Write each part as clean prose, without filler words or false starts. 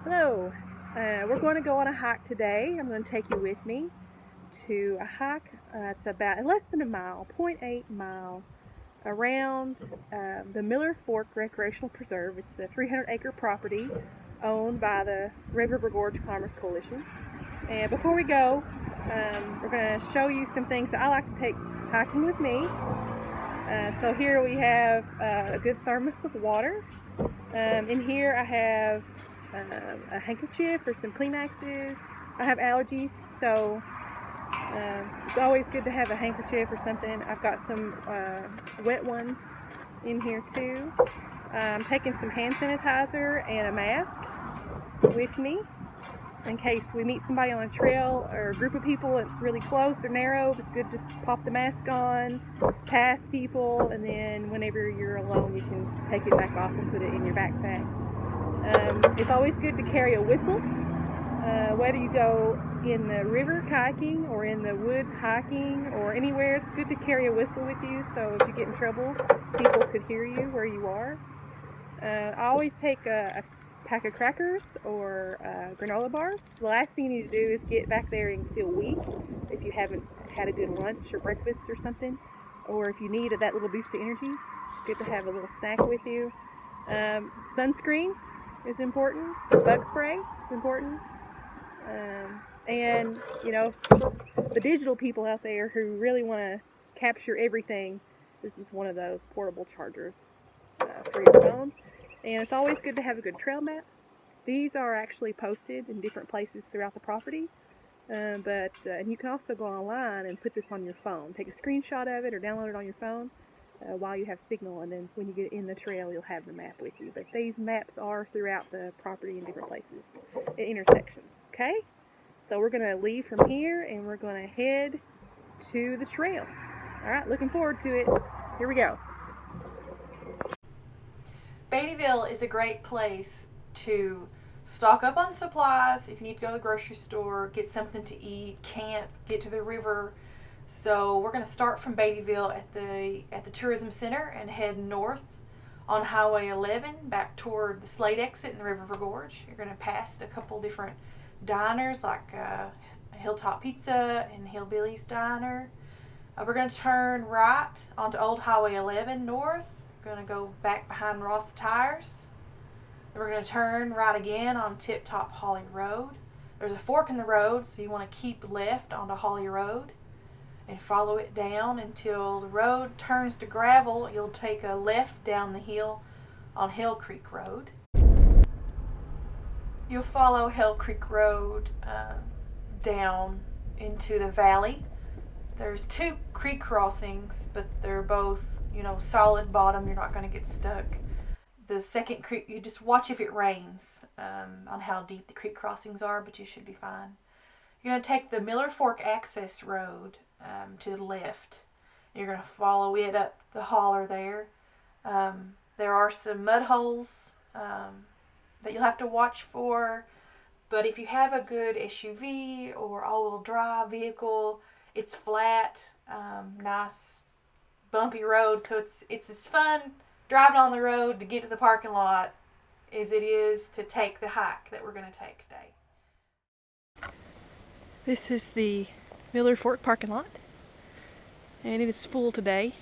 Hello, we're going to go on a hike today. I'm going to take you with me to a hike. It's about less than a mile, 0.8 mile, around the Miller Fork Recreational Preserve. It's a 300-acre property owned by the Red River Gorge Climbers Coalition. And before we go, we're going to show you some things that I like to take hiking with me. So here we have a good thermos of water. In here I have a handkerchief or some Kleenexes. I have allergies, so it's always good to have a handkerchief or something. I've got some wet ones in here too. I'm taking some hand sanitizer and a mask with me in case we meet somebody on a trail or a group of people and it's really close or narrow. It's good to just pop the mask on, pass people, and then whenever you're alone you can take it back off and put it in your backpack. It's always good to carry a whistle, whether you go in the river kayaking or in the woods hiking or anywhere. It's good to carry a whistle with you, so if you get in trouble, people could hear you where you are. I always take a pack of crackers or granola bars. The last thing you need to do is get back there and feel weak if you haven't had a good lunch or breakfast or something, or if you need that little boost of energy. It's good to have a little snack with you. Sunscreen is important. Bug spray is important. And you know, the digital people out there who really want to capture everything, this is one of those portable chargers for your phone. And it's always good to have a good trail map. These are actually posted in different places throughout the property, and you can also go online and put this on your phone. Take a screenshot of it or download it on your phone while you have signal, and then when you get in the trail you'll have the map with you. But these maps are throughout the property in different places, at intersections. Okay? So we're going to leave from here and we're going to head to the trail. Alright, looking forward to it. Here we go. Beattyville is a great place to stock up on supplies if you need to go to the grocery store, get something to eat, camp, get to the river. So we're going to start from Beattyville at the Tourism Center and head north on Highway 11 back toward the Slate exit in the Red River Gorge. You're going to pass a couple different diners like Hilltop Pizza and Hillbilly's Diner. We're going to turn right onto Old Highway 11 north. We're going to go back behind Ross Tires. Then we're going to turn right again on Tip Top Holly Road. There's a fork in the road, so you want to keep left onto Holly Road and follow it down until the road turns to gravel. You'll take a left down the hill on Hell Creek Road. You'll follow Hell Creek Road down into the valley. There's two creek crossings, but they're both, solid bottom. You're not going to get stuck. The second creek, you just watch if it rains on how deep the creek crossings are, but you should be fine. You're going to take the Miller Fork access road to the left. You're going to follow it up the holler there. There are some mud holes that you'll have to watch for, but if you have a good SUV or all-wheel drive vehicle, it's flat, nice bumpy road, so it's as fun driving on the road to get to the parking lot as it is to take the hike that we're going to take today. This is the Miller Fork parking lot, and it is full today.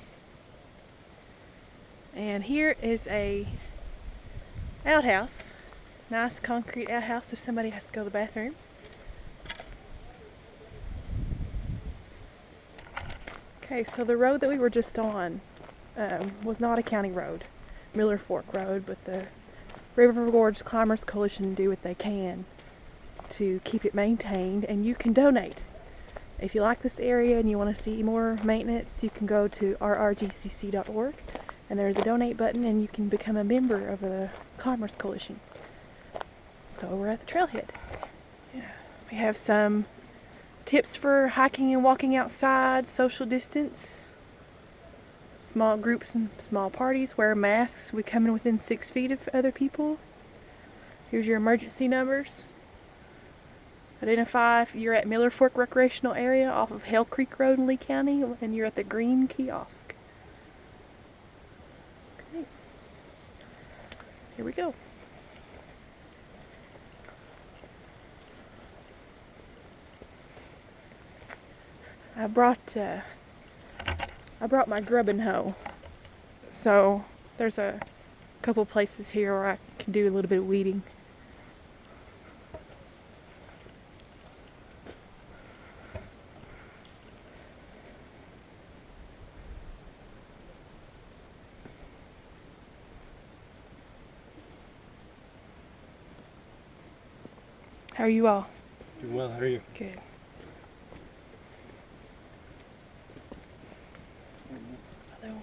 And here is a outhouse, nice concrete outhouse if somebody has to go to the bathroom. Okay, so the road that we were just on was not a county road, Miller Fork Road, but the Red River Gorge Climbers Coalition do what they can to keep it maintained, and you can donate. If you like this area and you want to see more maintenance, you can go to rrgcc.org, and there's a donate button, and you can become a member of the Climbers Coalition. So we're at the trailhead. Yeah, we have some tips for hiking and walking outside, social distance, small groups and small parties, wear masks, we come in within 6 feet of other people. Here's your emergency numbers. Identify if you're at Miller Fork Recreational Area off of Hell Creek Road in Lee County and you're at the green kiosk. Okay, here we go. I brought my grubbing hoe. So there's a couple places here where I can do a little bit of weeding. How are you all? Doing well, how are you? Good. Hello.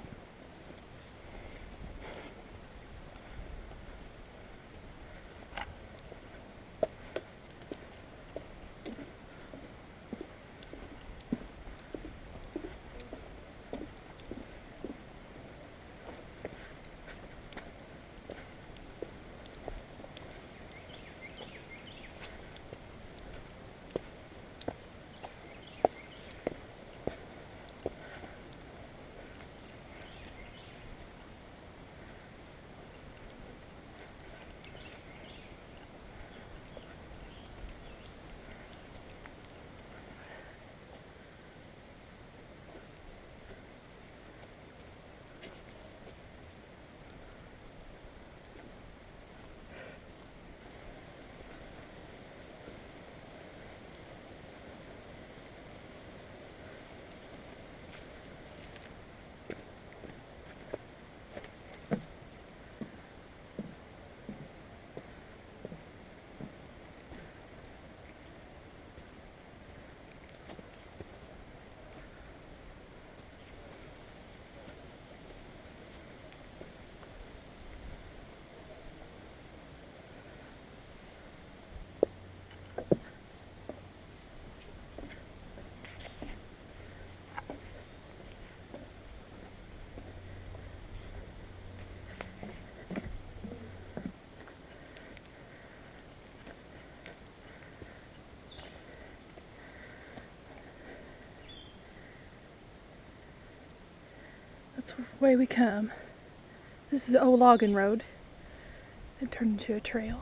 That's the way we come. This is the old logging road. It turned into a trail.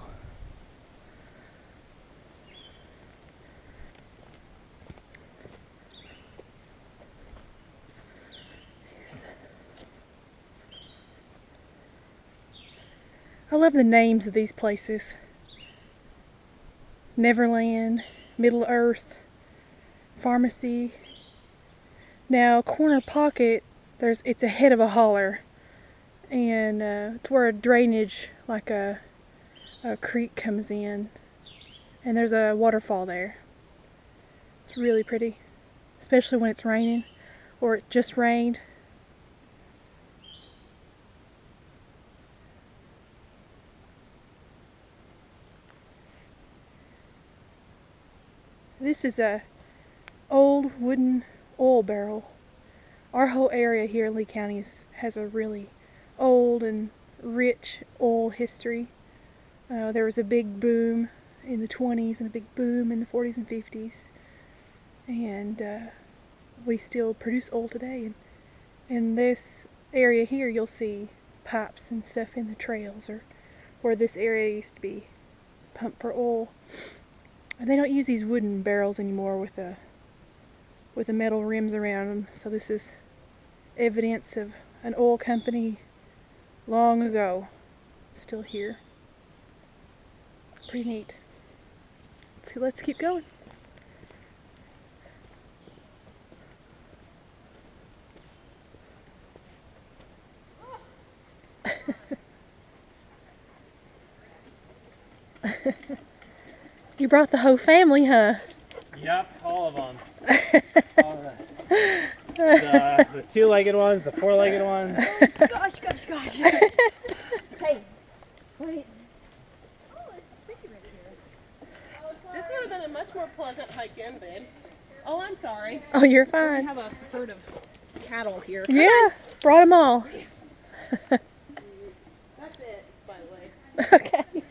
I love the names of these places. Neverland, Middle Earth, Pharmacy. Now, Corner Pocket, it's ahead of a holler, and it's where a drainage, like a creek, comes in, and there's a waterfall there. It's really pretty, especially when it's raining, or it just rained. This is a old wooden oil barrel. Our whole area here in Lee County has a really old and rich oil history. There was a big boom in the 20s and a big boom in the 40s and 50s. And we still produce oil today. And in this area here, you'll see pipes and stuff in the trails, or where this area used to be pumped for oil. And they don't use these wooden barrels anymore with the metal rims around them. So this is evidence of an oil company long ago, still here. Pretty neat. So let's keep going. You brought the whole family, huh? Yep, all of them. All right. The two-legged ones, the four-legged ones. Gosh. Hey, wait. Oh, it's pretty right here. This would have been a much more pleasant hike in, babe. Oh, I'm sorry. Oh, you're We fine. have a herd of cattle here. Yeah, brought them all. That's it, by the way. Okay.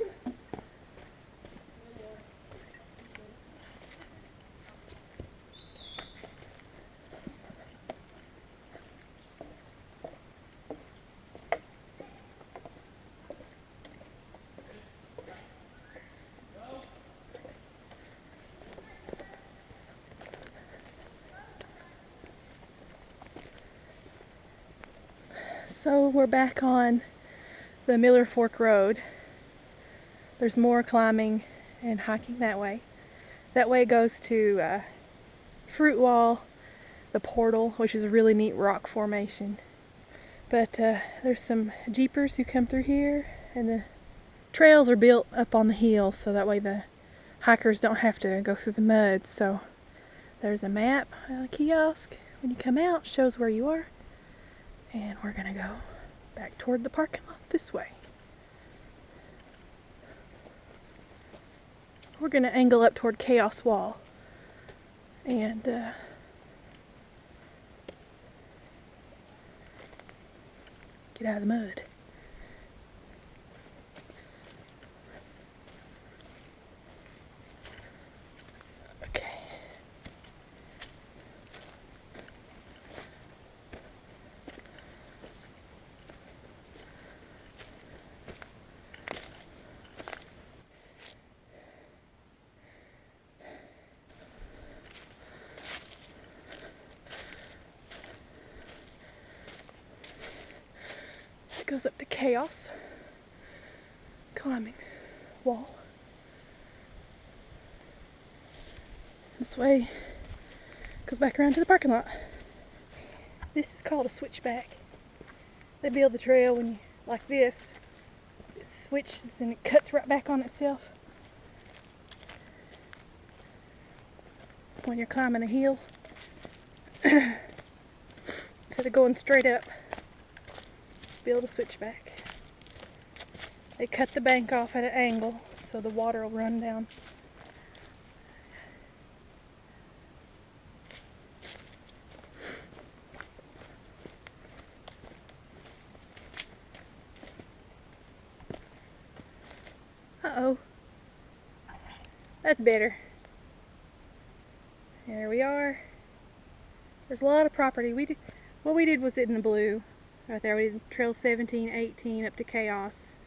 So we're back on the Miller Fork Road. There's more climbing and hiking that way. That way goes to Fruit Wall, the Portal, which is a really neat rock formation. But there's some jeepers who come through here, and the trails are built up on the hill so that way the hikers don't have to go through the mud. So there's a map, a kiosk. When you come out, shows where you are. And we're gonna go back toward the parking lot this way. We're gonna angle up toward Chaos Wall and get out of the mud. Okay. Goes up to Chaos climbing wall. This way goes back around to the parking lot. This is called a switchback. They build the trail when you like this. It switches and it cuts right back on itself. When you're climbing a hill, instead of going straight up, build a switchback. They cut the bank off at an angle so the water will run down. Uh-oh. That's better. There we are. There's a lot of property. What we did was in the blue. Right there, we did trail 17, 18 up to Chaos,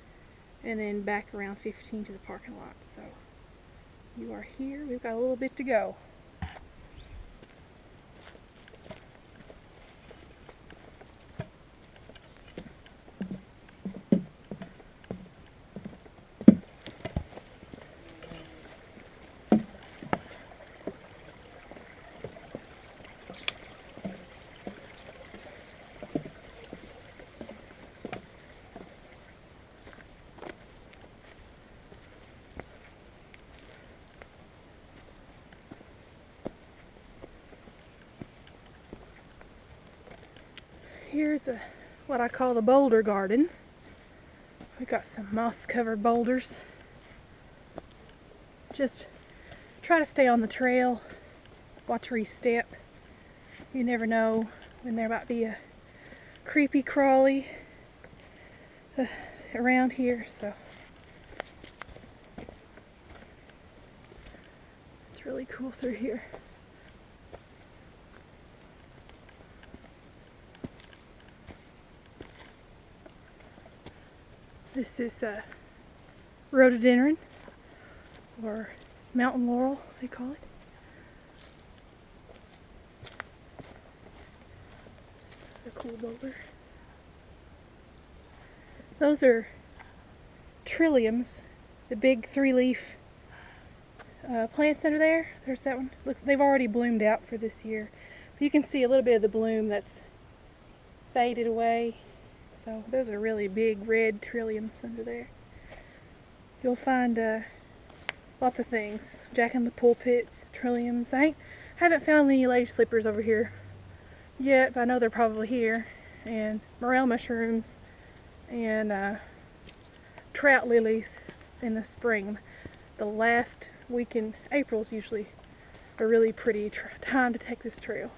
and then back around 15 to the parking lot. So you are here. We've got a little bit to go. Here's what I call the boulder garden. We got some moss-covered boulders. Just try to stay on the trail. Watch where you step. You never know when there might be a creepy crawly around here, so it's really cool through here. This is rhododendron, or mountain laurel, they call it. A cool boulder. Those are trilliums, the big 3-leaf plants under there. There's that one. Looks, they've already bloomed out for this year. But you can see a little bit of the bloom that's faded away. So those are really big red trilliums under there. You'll find lots of things. Jack-in-the-pulpits, trilliums. I haven't found any lady slippers over here yet, but I know they're probably here. And morel mushrooms and trout lilies in the spring. The last week in April is usually a really pretty time to take this trail.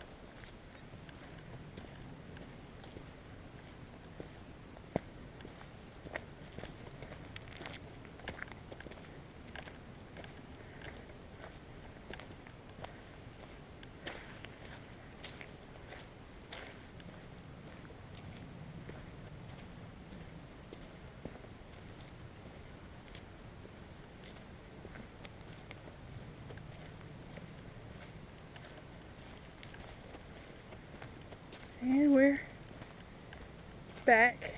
back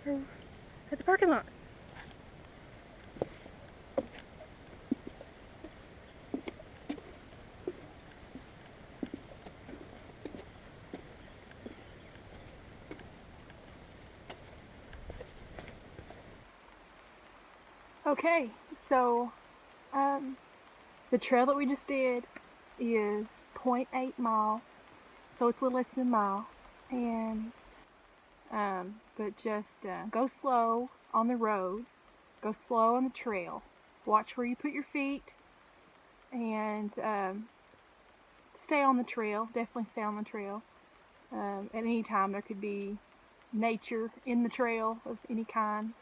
at the parking lot. Okay, so the trail that we just did is 0.8 miles, so it's a little less than a mile, and but just go slow on the road, go slow on the trail, watch where you put your feet, and stay on the trail, definitely stay on the trail. At any time there could be nature in the trail of any kind.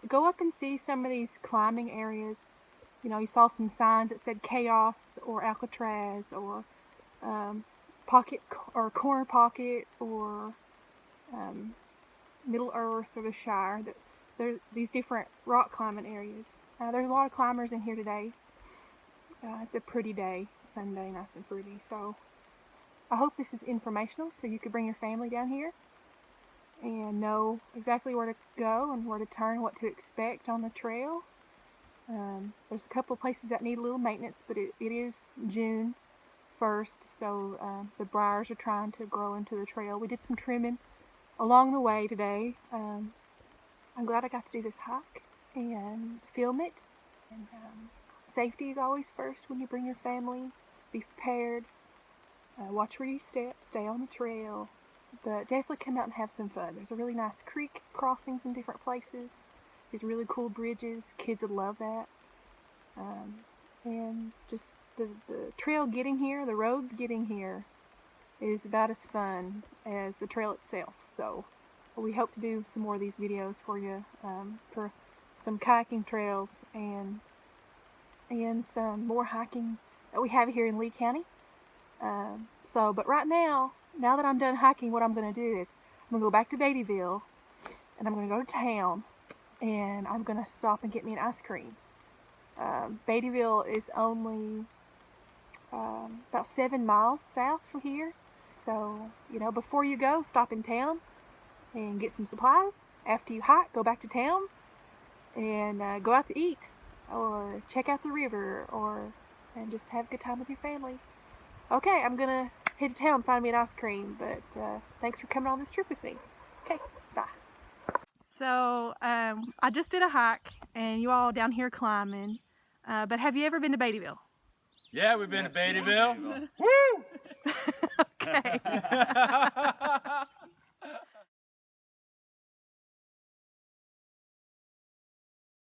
Go up and see some of these climbing areas. You know, you saw some signs that said Chaos or Alcatraz or Pocket or Corner Pocket or Middle Earth or the Shire. There's these different rock climbing areas. There's a lot of climbers in here today. It's a pretty day, Sunday, nice and pretty. So I hope this is informational so you could bring your family down here and know exactly where to go and where to turn, what to expect on the trail. There's a couple of places that need a little maintenance, but it is June 1st, so the briars are trying to grow into the trail. We did some trimming along the way today. I'm glad I got to do this hike and film it. And safety is always first when you bring your family. Be prepared. Watch where you step. Stay on the trail. But definitely come out and have some fun. There's a really nice creek crossings in different places. These really cool bridges. Kids would love that. And just the trail getting here, the roads getting here is about as fun as the trail itself. So we hope to do some more of these videos for you, for some kayaking trails and some more hiking that we have here in Lee County. But right now that I'm done hiking, what I'm going to do is I'm going to go back to Beattyville and I'm going to go to town and I'm going to stop and get me an ice cream. Beattyville is only about 7 miles south from here. So, you know, before you go, stop in town and get some supplies. After you hike, go back to town and go out to eat or check out the river and just have a good time with your family. Okay, I'm going to head to town and find me an ice cream, but thanks for coming on this trip with me. Okay, bye. So, I just did a hike, and you all down here climbing, but have you ever been to Beattyville? Yeah, we've been to Beattyville. Woo! Okay.